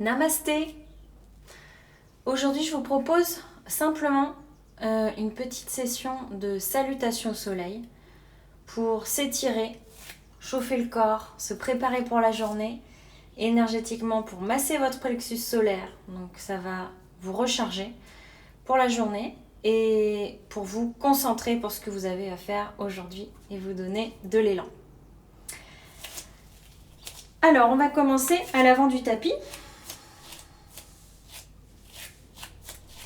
Namasté. Aujourd'hui, je vous propose simplement une petite session de salutation au soleil pour s'étirer, chauffer le corps, se préparer pour la journée, énergétiquement pour masser votre plexus solaire. Donc ça va vous recharger pour la journée et pour vous concentrer pour ce que vous avez à faire aujourd'hui et vous donner de l'élan. Alors, on va commencer à l'avant du tapis.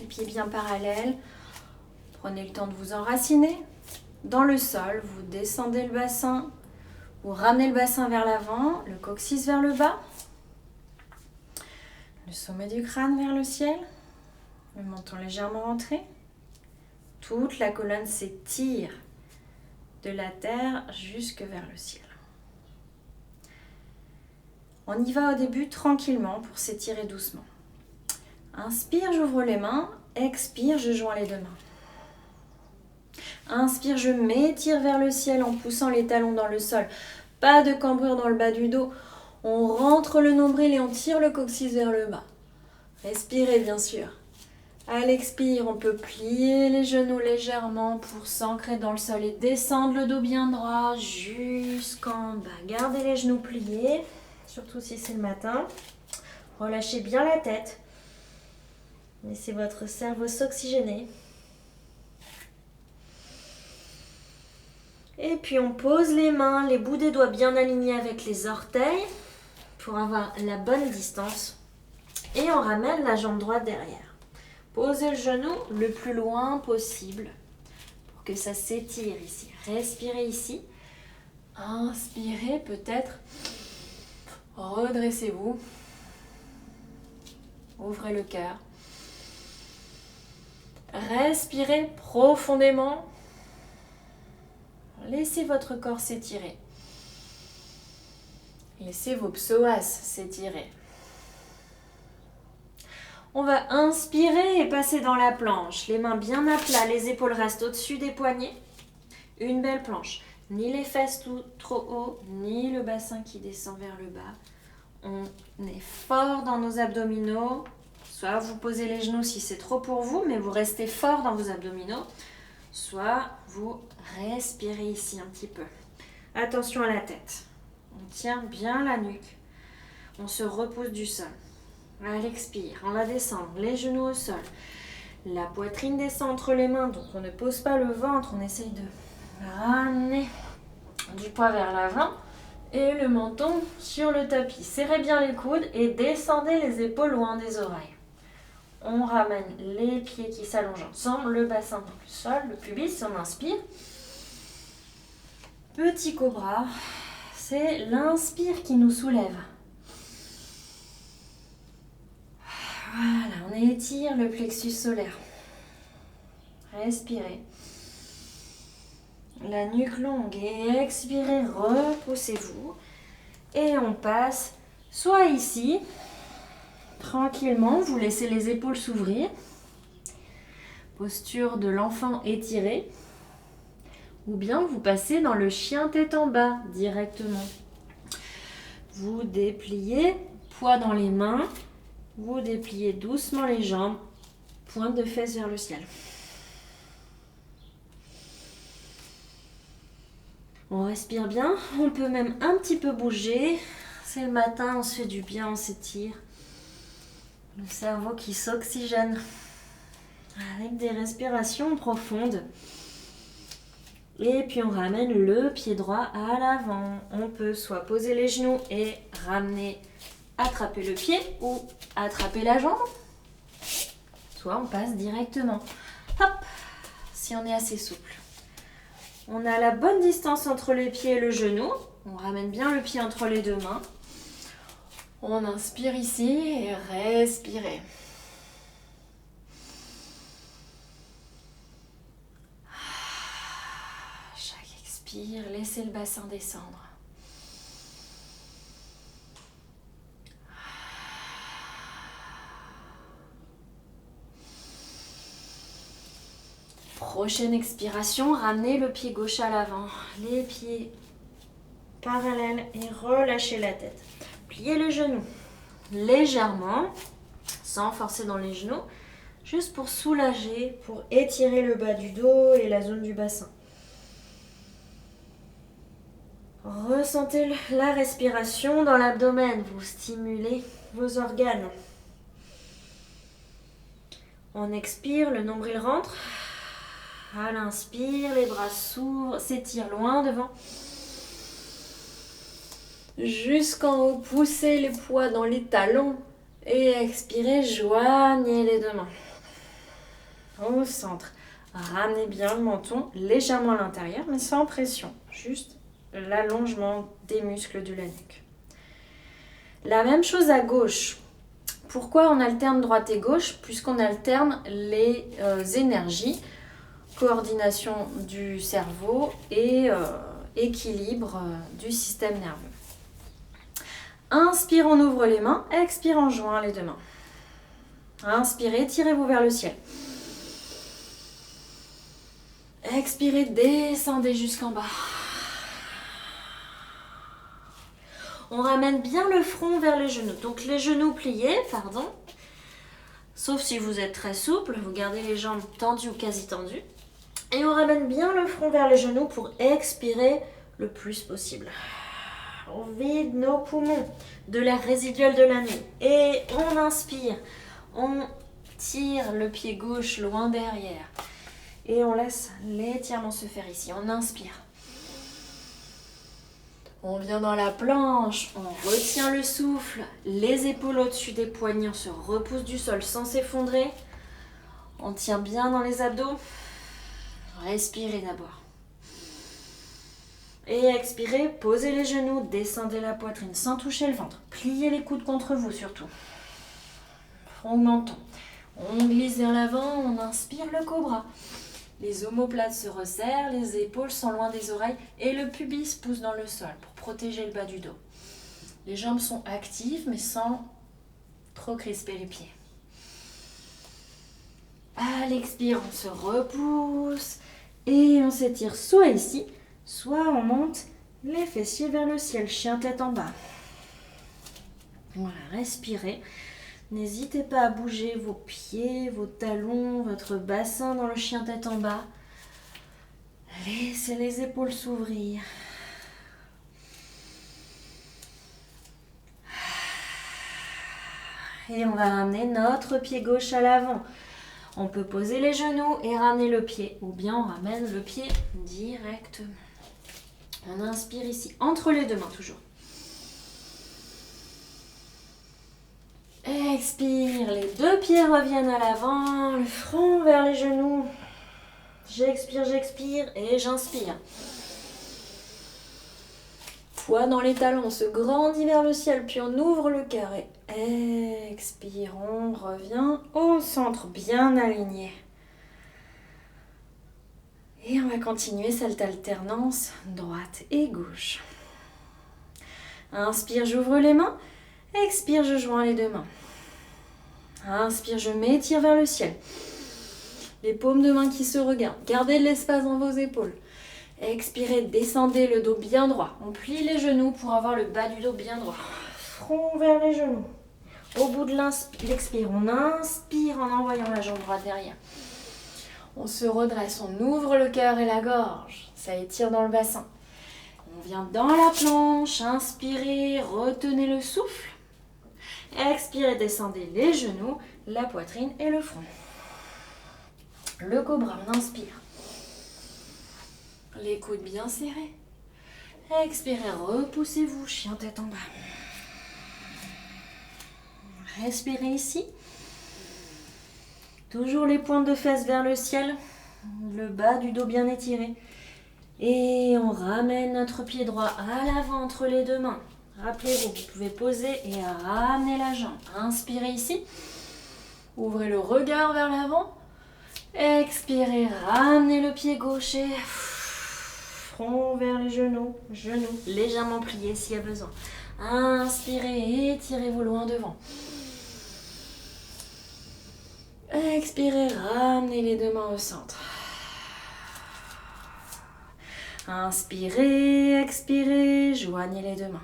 Les pieds bien parallèles. Prenez le temps de vous enraciner. Dans le sol, vous descendez le bassin. Vous ramenez le bassin vers l'avant, le coccyx vers le bas. Le sommet du crâne vers le ciel. Le menton légèrement rentré. Toute la colonne s'étire de la terre jusque vers le ciel. On y va au début tranquillement pour s'étirer doucement. Inspire, j'ouvre les mains. Expire, je joins les deux mains. Inspire, je m'étire vers le ciel en poussant les talons dans le sol. Pas de cambrure dans le bas du dos. On rentre le nombril et on tire le coccyx vers le bas. Respirez bien sûr. À l'expire, on peut plier les genoux légèrement pour s'ancrer dans le sol et descendre le dos bien droit jusqu'en bas. Gardez les genoux pliés, surtout si c'est le matin. Relâchez bien la tête. Laissez votre cerveau s'oxygéner. Et puis on pose les mains, les bouts des doigts bien alignés avec les orteils pour avoir la bonne distance. Et on ramène la jambe droite derrière. Posez le genou le plus loin possible pour que ça s'étire ici. Respirez ici. Inspirez peut-être. Redressez-vous. Ouvrez le cœur. Respirez profondément. Laissez votre corps s'étirer. Laissez vos psoas s'étirer. On va inspirer et passer dans la planche. Les mains bien à plat, les épaules restent au-dessus des poignets. Une belle planche. Ni les fesses trop haut, ni le bassin qui descend vers le bas. On est fort dans nos abdominaux. Soit vous posez les genoux si c'est trop pour vous, mais vous restez fort dans vos abdominaux. Soit vous respirez ici un petit peu. Attention à la tête. On tient bien la nuque. On se repose du sol. À l'expire, on va descendre les genoux au sol. La poitrine descend entre les mains, donc on ne pose pas le ventre. On essaye de ramener du poids vers l'avant. Et le menton sur le tapis. Serrez bien les coudes et descendez les épaules loin des oreilles. On ramène les pieds qui s'allongent ensemble, le bassin dans le sol, le pubis, on inspire. Petit cobra, c'est l'inspire qui nous soulève. Voilà, on étire le plexus solaire. Respirez. La nuque longue et expirez, repoussez-vous. Et on passe soit ici, tranquillement, vous laissez les épaules s'ouvrir. Posture de l'enfant étirée. Ou bien vous passez dans le chien tête en bas directement. Vous dépliez, poids dans les mains. Vous dépliez doucement les jambes, pointe de fesses vers le ciel. On respire bien, on peut même un petit peu bouger. C'est le matin, on se fait du bien, on s'étire. Le cerveau qui s'oxygène avec des respirations profondes. Et puis on ramène le pied droit à l'avant. On peut soit poser les genoux et ramener, attraper le pied ou attraper la jambe. Soit on passe directement. Hop, si on est assez souple. On a la bonne distance entre les pieds et le genou. On ramène bien le pied entre les deux mains. On inspire ici et respirez. Chaque expire, laissez le bassin descendre. Prochaine expiration, ramenez le pied gauche à l'avant, les pieds parallèles et relâchez la tête. Pliez le genou, légèrement, sans forcer dans les genoux, juste pour soulager, pour étirer le bas du dos et la zone du bassin. Ressentez la respiration dans l'abdomen, vous stimulez vos organes. On expire, le nombril rentre. À l'inspire, les bras s'ouvrent, s'étirent loin devant. Jusqu'en haut, poussez les poids dans les talons. Et expirez, joignez les deux mains. Au centre, ramenez bien le menton légèrement à l'intérieur, mais sans pression. Juste l'allongement des muscles de la nuque. La même chose à gauche. Pourquoi on alterne droite et gauche? Puisqu'on alterne les énergies, coordination du cerveau et équilibre du système nerveux. Inspire, on ouvre les mains. Expire, on joint les deux mains. Inspirez, tirez-vous vers le ciel. Expirez, descendez jusqu'en bas. On ramène bien le front vers les genoux. Donc les genoux pliés, pardon. Sauf si vous êtes très souple, vous gardez les jambes tendues ou quasi tendues. Et on ramène bien le front vers les genoux pour expirer le plus possible. On vide nos poumons de l'air résiduel de la nuit. Et on inspire. On tire le pied gauche loin derrière. Et on laisse l'étirement se faire ici. On inspire. On vient dans la planche, on retient le souffle, les épaules au-dessus des poignets, on se repousse du sol sans s'effondrer. On tient bien dans les abdos. Respirez d'abord. Et expirez, posez les genoux, descendez la poitrine sans toucher le ventre. Pliez les coudes contre vous surtout. Front menton. On glisse vers l'avant, on inspire le cobra. Les omoplates se resserrent, les épaules sont loin des oreilles et le pubis pousse dans le sol pour protéger le bas du dos. Les jambes sont actives mais sans trop crisper les pieds. À l'expire, on se repousse et on s'étire soit ici, soit on monte les fessiers vers le ciel, chien tête en bas. Voilà, respirez. N'hésitez pas à bouger vos pieds, vos talons, votre bassin dans le chien tête en bas. Laissez les épaules s'ouvrir. Et on va ramener notre pied gauche à l'avant. On peut poser les genoux et ramener le pied. Ou bien on ramène le pied directement. On inspire ici, entre les deux mains toujours. Expire, les deux pieds reviennent à l'avant, le front vers les genoux. J'expire et j'inspire. Poids dans les talons, on se grandit vers le ciel, puis on ouvre le cœur et expire, on revient au centre, bien aligné. Et on va continuer cette alternance droite et gauche. Inspire, j'ouvre les mains. Expire, je joins les deux mains. Inspire, je m'étire vers le ciel. Les paumes de main qui se regardent. Gardez de l'espace dans vos épaules. Expirez, descendez le dos bien droit. On plie les genoux pour avoir le bas du dos bien droit. Front vers les genoux. Au bout de l'expire, on inspire en envoyant la jambe droite derrière. On se redresse, on ouvre le cœur et la gorge. Ça étire dans le bassin. On vient dans la planche. Inspirez, retenez le souffle. Expirez, descendez les genoux, la poitrine et le front. Le cobra, on inspire. Les coudes bien serrés. Expirez, repoussez-vous, chien tête en bas. Respirez ici. Toujours les pointes de fesses vers le ciel. Le bas du dos bien étiré. Et on ramène notre pied droit à l'avant entre les deux mains. Rappelez-vous, vous pouvez poser et ramener la jambe. Inspirez ici. Ouvrez le regard vers l'avant. Expirez, ramenez le pied gauche et front vers les genoux. Genoux légèrement pliés s'il y a besoin. Inspirez, étirez-vous loin devant. Expirez, ramenez les deux mains au centre. Inspirez, expirez, joignez les deux mains.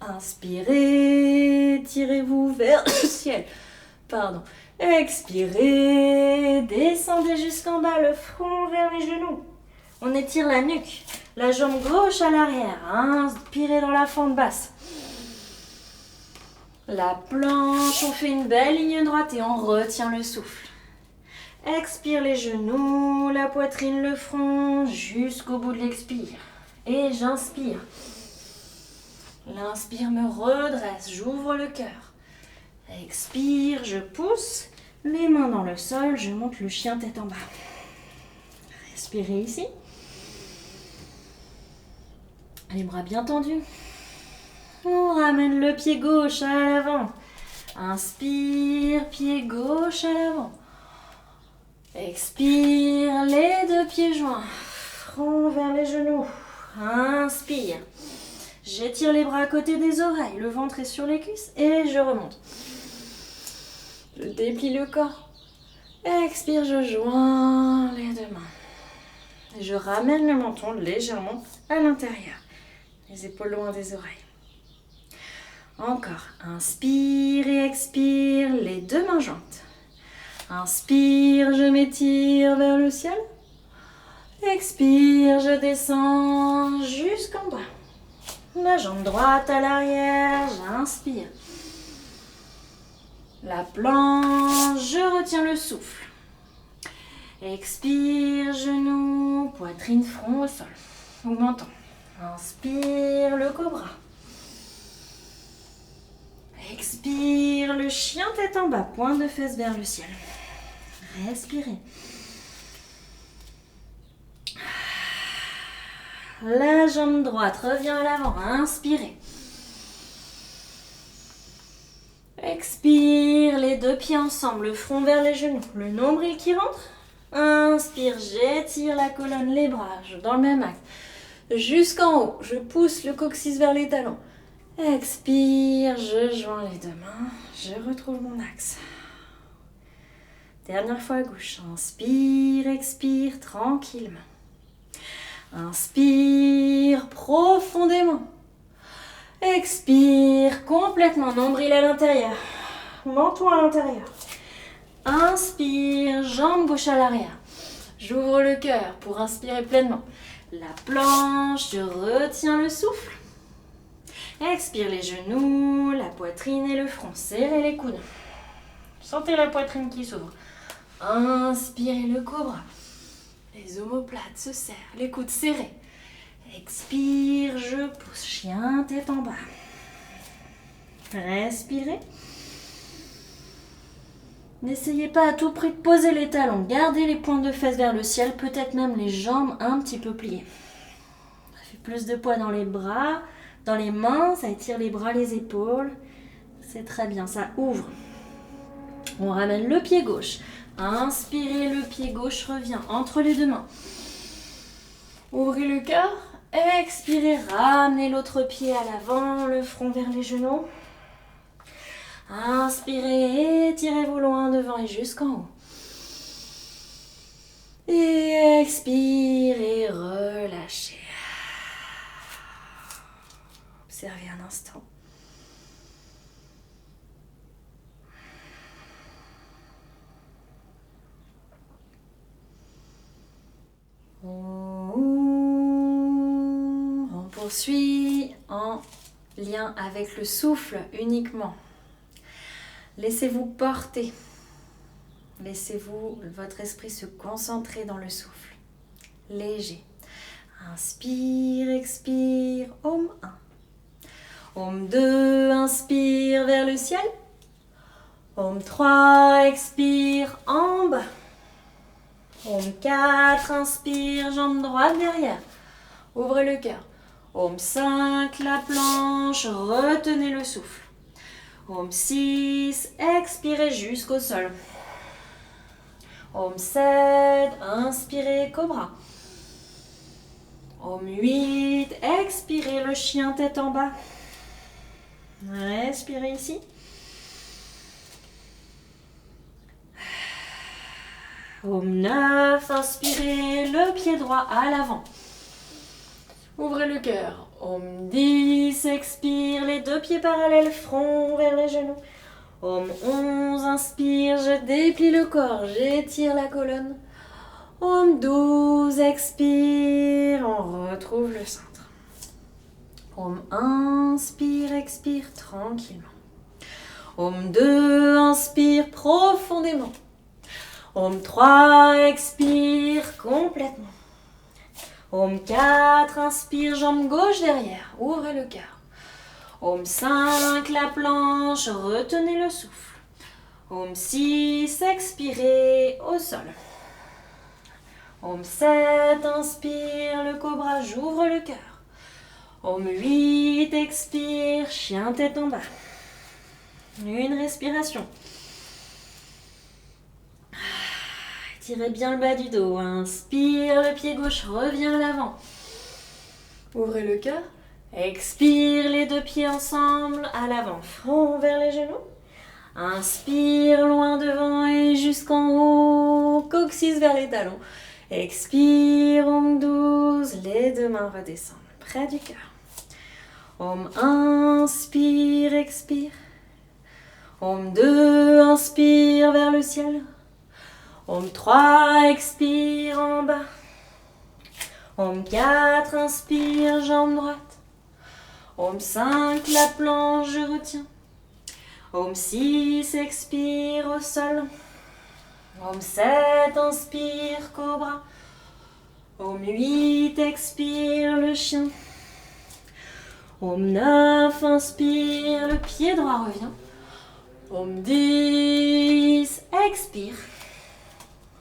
Inspirez, tirez-vous vers le ciel. Pardon. Expirez, descendez jusqu'en bas, le front vers les genoux. On étire la nuque, la jambe gauche à l'arrière. Inspirez dans la fente basse. La planche, on fait une belle ligne droite et on retient le souffle. Expire les genoux, la poitrine, le front, jusqu'au bout de l'expire. Et j'inspire. L'inspire me redresse, j'ouvre le cœur. Expire, je pousse, les mains dans le sol, je monte le chien tête en bas. Respirez ici. Les bras bien tendus. On ramène le pied gauche à l'avant. Inspire, pied gauche à l'avant. Expire, les deux pieds joints. Front vers les genoux. Inspire. J'étire les bras à côté des oreilles. Le ventre est sur les cuisses et je remonte. Je déplie le corps. Expire, je joins les deux mains. Je ramène le menton légèrement à l'intérieur. Les épaules loin des oreilles. Encore. Inspire et expire, les deux mains jointes. Inspire, je m'étire vers le ciel. Expire, je descends jusqu'en bas. La jambe droite à l'arrière, j'inspire. La planche, je retiens le souffle. Expire, genoux, poitrine, front au sol. Ou menton. Inspire, le cobra. Expire, le chien tête en bas, pointe de fesses vers le ciel. Respirez. La jambe droite revient à l'avant, inspirez. Expire, les deux pieds ensemble, le front vers les genoux, le nombril qui rentre. Inspire, j'étire la colonne, les bras, dans le même axe. Jusqu'en haut, je pousse le coccyx vers les talons. Expire, je joins les deux mains, je retrouve mon axe. Dernière fois à gauche, inspire, expire tranquillement. Inspire profondément. Expire complètement, nombril à l'intérieur, menton à l'intérieur. Inspire, jambe gauche à l'arrière. J'ouvre le cœur pour inspirer pleinement. La planche, je retiens le souffle. Expire les genoux, la poitrine et le front. Serrez les coudes. Sentez la poitrine qui s'ouvre. Inspirez le cobra. Les omoplates se serrent, les coudes serrés. Expire, je pousse. Chien tête en bas. Respirez. N'essayez pas à tout prix de poser les talons. Gardez les pointes de fesses vers le ciel, peut-être même les jambes un petit peu pliées. Ça fait plus de poids dans les bras. Dans les mains, ça étire les bras, les épaules. C'est très bien, ça ouvre. On ramène le pied gauche. Inspirez, le pied gauche revient entre les deux mains. Ouvrez le cœur. Expirez, ramenez l'autre pied à l'avant, le front vers les genoux. Inspirez, étirez-vous loin devant et jusqu'en haut. Et expirez, relâchez. Observez un instant. On poursuit en lien avec le souffle uniquement. Laissez-vous porter. Laissez-vous votre esprit se concentrer dans le souffle. Léger. Inspire, expire. Om 1. Om 2, inspire vers le ciel. Om 3, expire en bas. Om 4, inspire, jambe droite derrière. Ouvrez le cœur. Om 5, la planche, retenez le souffle. Om 6, expirez jusqu'au sol. Om 7, inspirez, cobra. Om 8, expirez le chien tête en bas. Respirez ici. Om 9, inspirez le pied droit à l'avant. Ouvrez le cœur. Om 10, expire, les deux pieds parallèles, front vers les genoux. Om 11, inspire, je déplie le corps, j'étire la colonne. Om 12, expire, on retrouve le centre. Om inspire, expire tranquillement. Om 2, inspire profondément. Om 3, expire complètement. Om 4, inspire, jambe gauche derrière, ouvrez le cœur. Om 5, la planche, retenez le souffle. Om 6, expirez au sol. Om 7, inspire, le cobra, j'ouvre le cœur. Om 8, expire, chien tête en bas. Une respiration. Tirez bien le bas du dos. Inspire, le pied gauche revient à l'avant. Ouvrez le cœur. Expire, les deux pieds ensemble à l'avant. Front vers les genoux. Inspire, loin devant et jusqu'en haut. Coccyx vers les talons. Expire, Om 12. Les deux mains redescendent près du cœur. Om inspire, expire. Om 2, inspire vers le ciel. Om 3, expire en bas. Om 4, inspire, jambe droite. Om 5, la planche, je retiens. Om 6, expire au sol. Om 7, inspire, cobra. Om 8, expire, le chien. Om 9, inspire, le pied droit revient. Om 10, expire.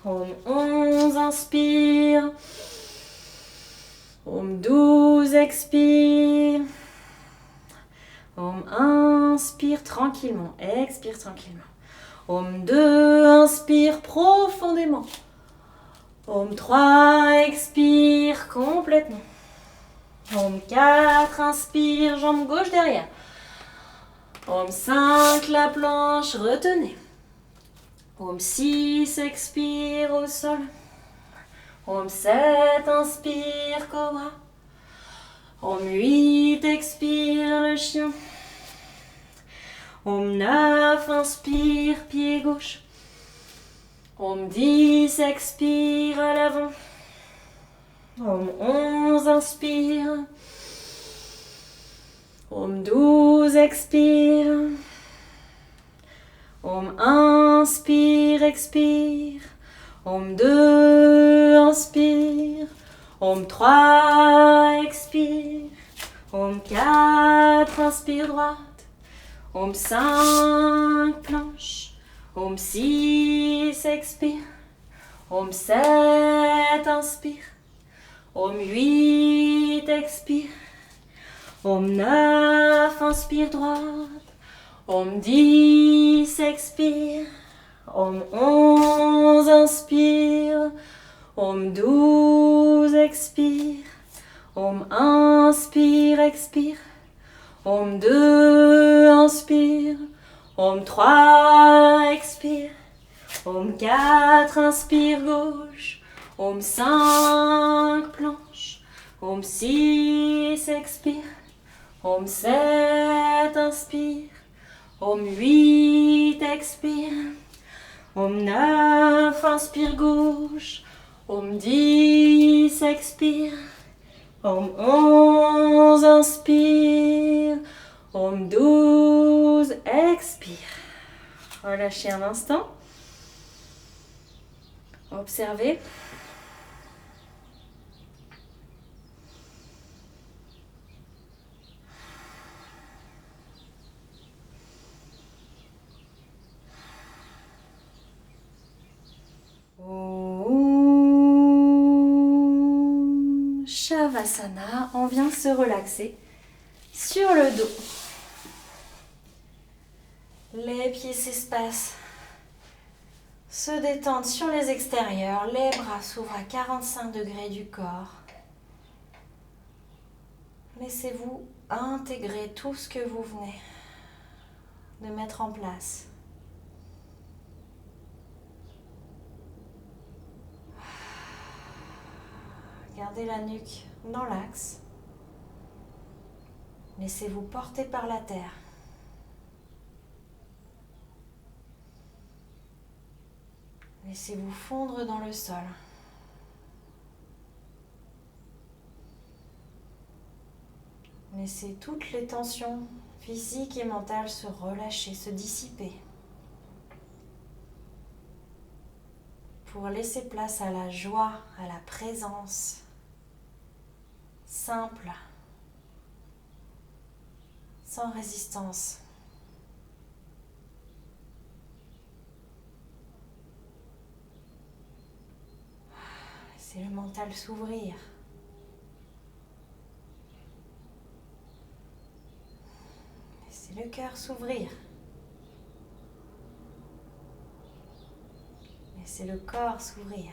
Om 11, inspire. Om 12, expire. Om inspire tranquillement, expire tranquillement. Om 2, inspire profondément. Om 3, expire complètement. Om 4, inspire, jambe gauche derrière. Om 5, la planche, retenez. Om 6, expire au sol. Om 7, inspire, cobra. Om 8, expire, le chien. Om 9, inspire, pied gauche. Om 10, expire à l'avant. Om 11, inspire. Om 12, expire. Om inspire, expire. Om 2, inspire. Om 3, expire. Om 4, inspire droite. Om 5, planche. Om 6, expire. Om 7, inspire. Om 8, expire. Om 9, inspire droite. Om 10, expire. Om 11, inspire. Om 12, expire. Om inspire, expire. Om 2, inspire. Om 3, expire. Om 4, inspire gauche. Om 5, planche. Om 6, expire. Om 7, inspire. Om 8, expire. Om 9, inspire gauche. Om 10, expire. Om 11, inspire. Om 12, expire. Relâchez un instant. Observez. Shavasana, on vient se relaxer sur le dos. Les pieds s'espacent, se détendent sur les extérieurs, les bras s'ouvrent à 45 degrés du corps. Laissez-vous intégrer tout ce que vous venez de mettre en place. Gardez la nuque dans l'axe. Laissez-vous porter par la terre. Laissez-vous fondre dans le sol. Laissez toutes les tensions physiques et mentales se relâcher, se dissiper. Pour laisser place à la joie, à la présence simple, sans résistance. Laissez le mental s'ouvrir. Laissez le cœur s'ouvrir. Laissez le corps s'ouvrir.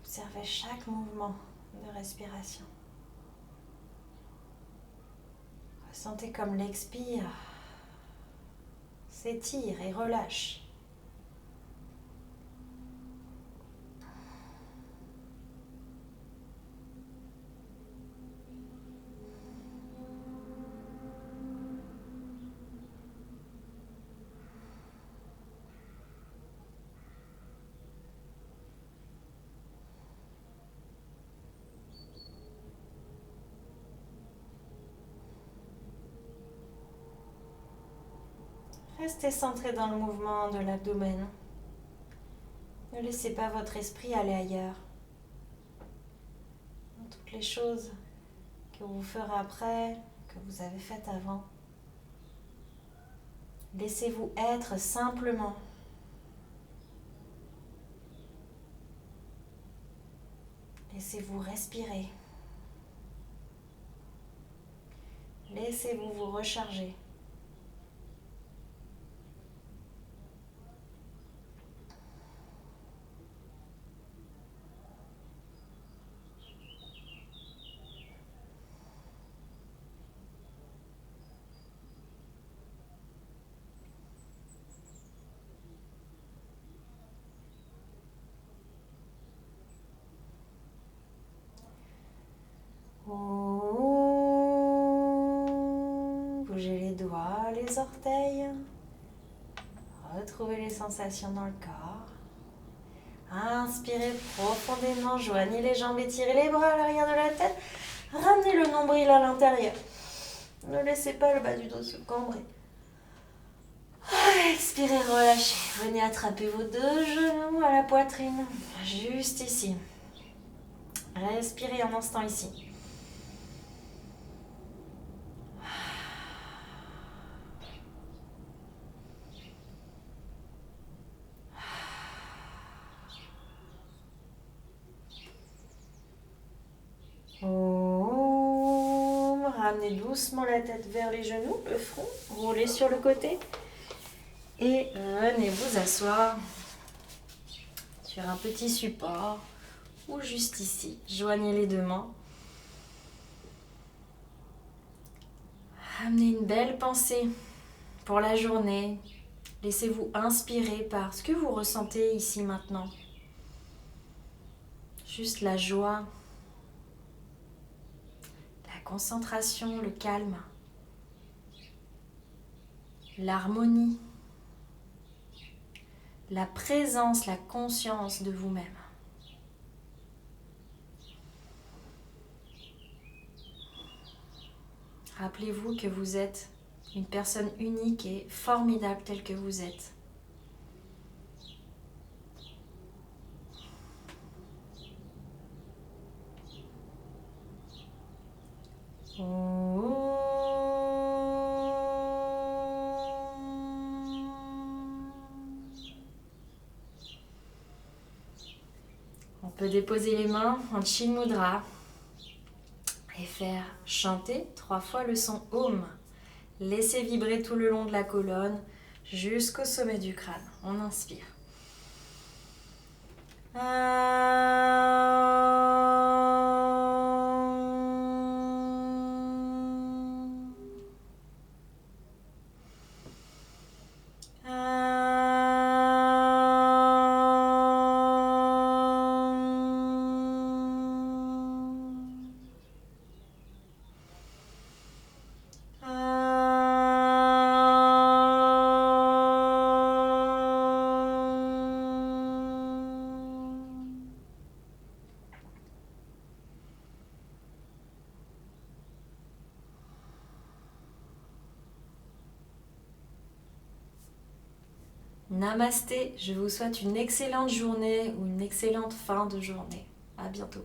Observez chaque mouvement de respiration. Ressentez comme l'expire s'étire et relâche. Restez centré dans le mouvement de l'abdomen. Ne laissez pas votre esprit aller ailleurs. Dans toutes les choses que vous ferez après, que vous avez faites avant. Laissez-vous être simplement. Laissez-vous respirer. Laissez-vous vous recharger. Bougez les doigts, les orteils. Retrouvez les sensations dans le corps. Inspirez profondément, joignez les jambes, étirez les bras à l'arrière de la tête. Ramenez le nombril à l'intérieur. Ne laissez pas le bas du dos se cambrer. Expirez, relâchez. Venez attraper vos deux genoux à la poitrine, juste ici. Respirez un instant ici. Ramenez doucement la tête vers les genoux, le front, roulez sur le côté et venez vous asseoir sur un petit support ou juste ici. Joignez les deux mains. Amenez une belle pensée pour la journée. Laissez-vous inspirer par ce que vous ressentez ici maintenant. Juste la joie, la concentration, le calme, l'harmonie, la présence, la conscience de vous-même. Rappelez-vous que vous êtes une personne unique et formidable telle que vous êtes. On peut déposer les mains en Chin Mudra et faire chanter 3 fois le son Om. Laissez vibrer tout le long de la colonne jusqu'au sommet du crâne. On inspire. Namasté, je vous souhaite une excellente journée ou une excellente fin de journée. À bientôt.